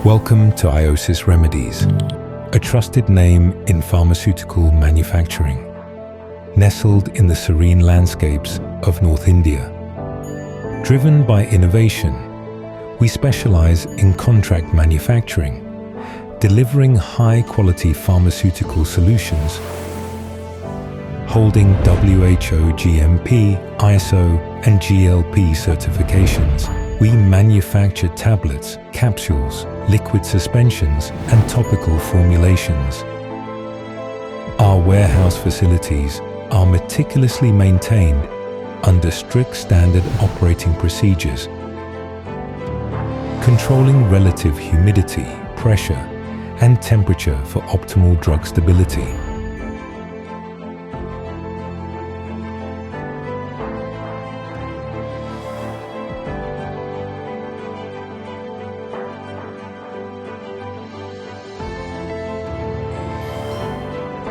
Welcome to Iosis Remedies, a trusted name in pharmaceutical manufacturing, nestled in the serene landscapes of North India. Driven by innovation, we specialize in contract manufacturing, delivering high-quality pharmaceutical solutions, holding WHO GMP, ISO, and GLP certifications. We manufacture tablets, capsules, liquid suspensions, and topical formulations. Our warehouse facilities are meticulously maintained under strict standard operating procedures, controlling relative humidity, pressure, and temperature for optimal drug stability.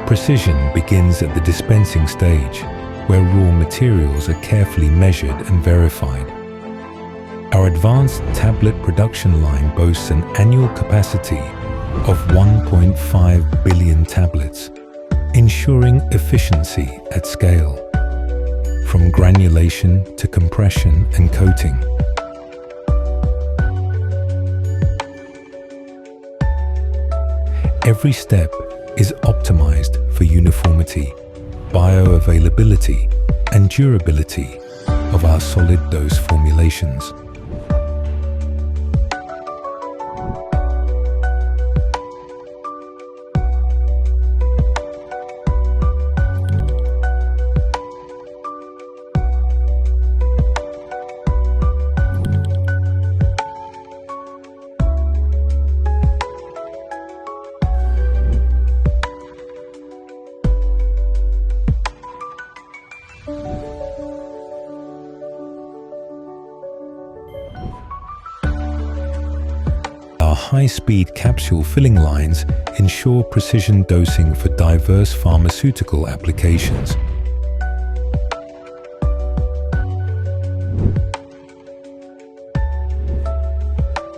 Precision begins at the dispensing stage, where raw materials are carefully measured and verified. Our advanced tablet production line boasts an annual capacity of 1.5 billion tablets, ensuring efficiency at scale, from granulation to compression and coating. Every step is optimized for uniformity, bioavailability, and durability of our solid dose formulations. Our high-speed capsule filling lines ensure precision dosing for diverse pharmaceutical applications.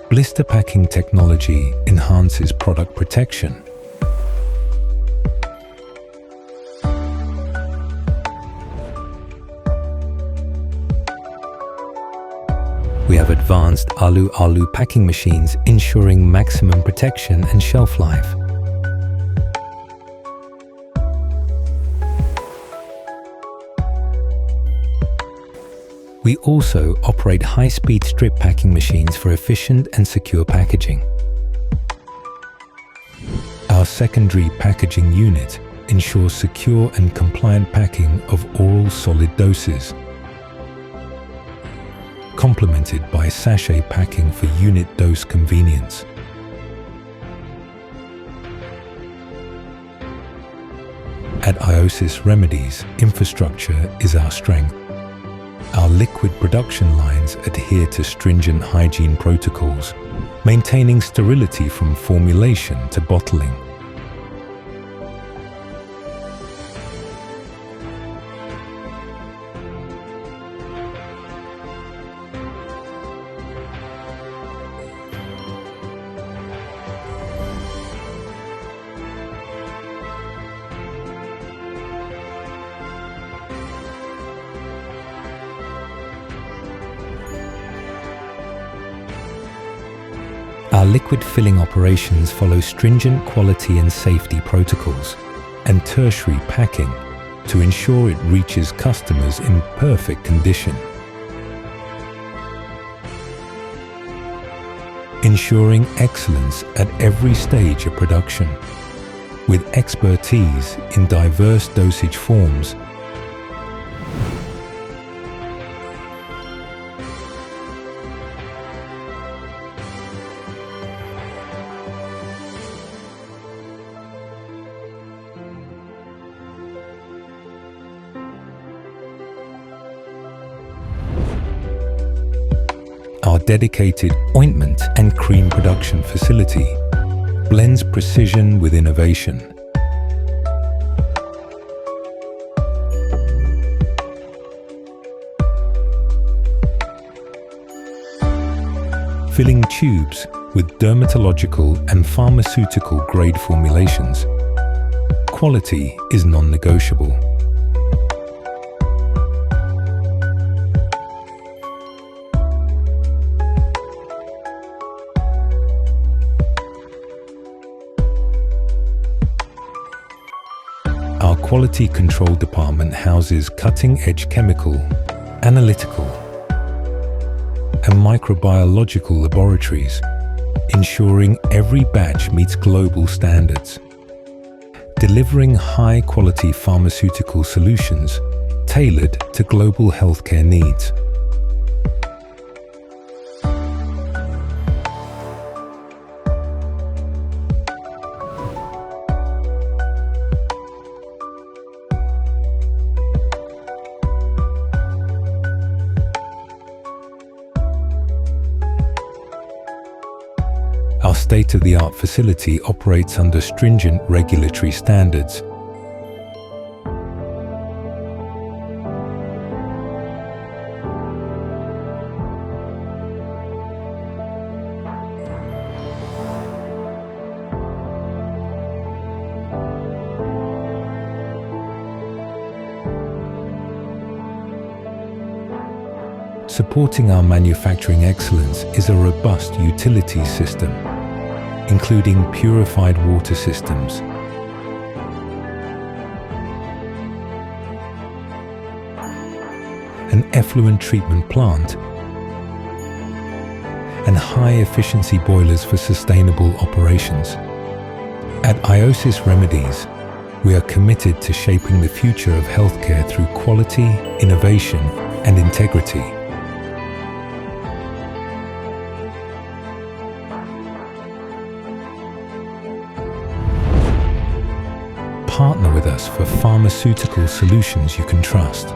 Blister packing technology enhances product protection. We have advanced alu packing machines ensuring maximum protection and shelf life. We also operate high-speed strip packing machines for efficient and secure packaging. Our secondary packaging unit ensures secure and compliant packing of oral solid doses, complemented by sachet packing for unit dose convenience. At Iosis Remedies, infrastructure is our strength. Our liquid production lines adhere to stringent hygiene protocols, maintaining sterility from formulation to bottling. Our liquid filling operations follow stringent quality and safety protocols and tertiary packing to ensure it reaches customers in perfect condition, ensuring excellence at every stage of production, with expertise in diverse dosage forms. Our dedicated ointment and cream production facility blends precision with innovation. Filling tubes with dermatological and pharmaceutical grade formulations. Quality is non-negotiable. Our quality control department houses cutting-edge chemical, analytical, and microbiological laboratories, ensuring every batch meets global standards, delivering high-quality pharmaceutical solutions tailored to global healthcare needs. Our state-of-the-art facility operates under stringent regulatory standards. Supporting our manufacturing excellence is a robust utilities system, including purified water systems, an effluent treatment plant, and high-efficiency boilers for sustainable operations. At Iosis Remedies, we are committed to shaping the future of healthcare through quality, innovation, and integrity. Partner with us for pharmaceutical solutions you can trust.